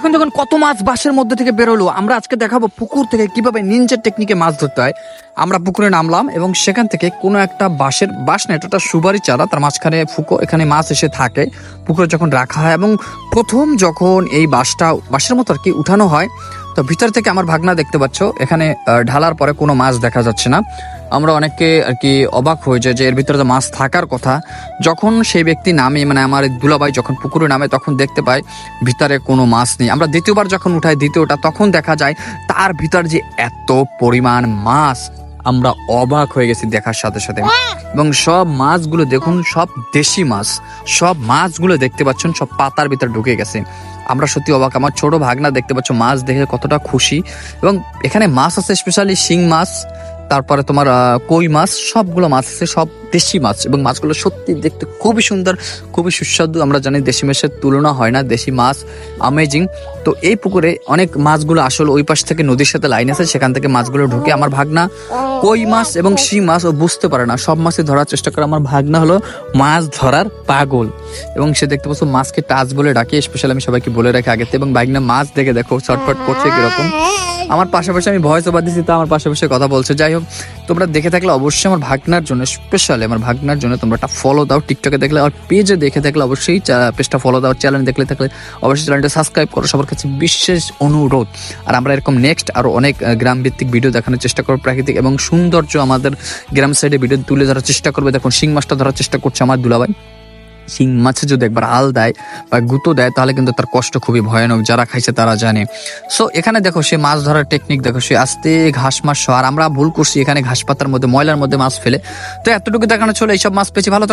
দেখুন দেখুন কত মাছ বাঁশের মধ্যে থেকে বেরোলো। আমরা আজকে দেখাবো পুকুর থেকে কিভাবে নিনজা টেকনিকে মাছ ধরতে হয়। আমরা পুকুরে নামলাম এবং সেখান থেকে কোনো একটা বাঁশ না, এটা একটা সুপারি চারা, তার মাঝখানে ফুকো, এখানে মাছ এসে থাকে পুকুরে যখন রাখা হয়। এবং প্রথম যখন এই বাঁশের মতো আর কি উঠানো হয়, তো ভিতর থেকে আমার ভাগনা দেখতে পাচ্ছ এখানে ঢালার পরে কোনো মাছ দেখা যাচ্ছে না। আমরা অনেককে আর কি অবাক হয়ে যায় যে এর ভিতরে তো মাছ থাকার কথা। যখন সেই ব্যক্তি নামে, মানে আমার দুলাভাই যখন পুকুরে নামে, তখন দেখতে পায় ভিতরে কোনো মাছ নেই। আমরা দ্বিতীয়বার যখন উঠাই দ্বিতীয়টা, তখন দেখা যায় তার ভিতর যে এত পরিমাণ মাছ, আমরা অবাক হয়ে গেছি দেখার সাথে সাথে। এবং সব মাছগুলো দেখুন, সব দেশি মাছ, সব মাছগুলো দেখতে পাচ্ছেন সব পাতার ভিতর ঢুকে গেছে। আমরা সত্যি অবাক। আমার ছোট ভাগনা দেখতে পাচ্ছ মাছ দেখে কতটা খুশি। এবং এখানে মাছ আছে স্পেশালি শিং মাছ, তারপরে তোমার কই মাছ, সবগুলো মাছ আছে, সব দেশি মাছ। এবং মাছগুলো সত্যি দেখতে খুবই সুন্দর, খুবই সুস্বাদু। আমরা জানি দেশি মাছের তুলনা হয় না, দেশি মাছ অ্যামেজিং। তো এই পুকুরে অনেক মাছগুলো আসলে ওই পাশ থেকে নদীর সাথে লাইন আছে, সেখান থেকে মাছগুলো ঢুকে। আমার ভাগনা কই মাছ এবং শিং মাছ ও বুঝতে পারে না, সব মাছই ধরার চেষ্টা করে। আমার ভাগনা হলো মাছ ধরার পাগল, এবং সে দেখতে পাচ্ছ মাছকে টাচ বলে ডাকে, স্পেশালি আমি সবাইকে বলে রাখি আগে। এবং ভাগনা মাছ দেখে দেখো ছটফট করছে কিরকম। আমার পাশাপাশি আমি ভয়েস ওভার দিচ্ছি, তো আমার পাশাপাশি কথা বলছে। যাই হোক, তোমরা দেখে থাকলে অবশ্যই আমার ভাগনার জন্য, স্পেশালি আমার ভাগনার জন্য তোমরা একটা ফলো দাও। টিকটকে দেখলে আর পেজে দেখে থাকলে অবশ্যই পেজটা ফলো দাও। চ্যানেল দেখলে থাকলে অবশ্যই চ্যানেলটা সাবস্ক্রাইব করো, সবার কাছে বিশেষ অনুরোধ। আর আমরা এরকম নেক্সট আরো অনেক গ্রাম ভিত্তিক ভিডিও দেখানোর চেষ্টা করবো, প্রাকৃতিক এবং সৌন্দর্য আমাদের গ্রাম সাইডে ভিডিও তুলে ধরার চেষ্টা করবে। দেখুন শিং মাছটা ধরার চেষ্টা করছে আমার দুলাভাই। শিং মাছে যদি একবার হাল দেয় বা গুঁতো দেয়, তাহলে কিন্তু তার কষ্ট খুবই ভয়ানক, যারা খাইছে তারা জানে। সো এখানে দেখো সে মাছ ধরার টেকনিক দেখো, সে আস্তে ঘাস মাছ, আর আমরা ভুল করছি এখানে ঘাস পাতার মধ্যে, ময়লার মধ্যে মাছ ফেলে। তো এতটুকু দেখানো চলে। এইসব মাছ পেয়েছি, ভালো থাকো।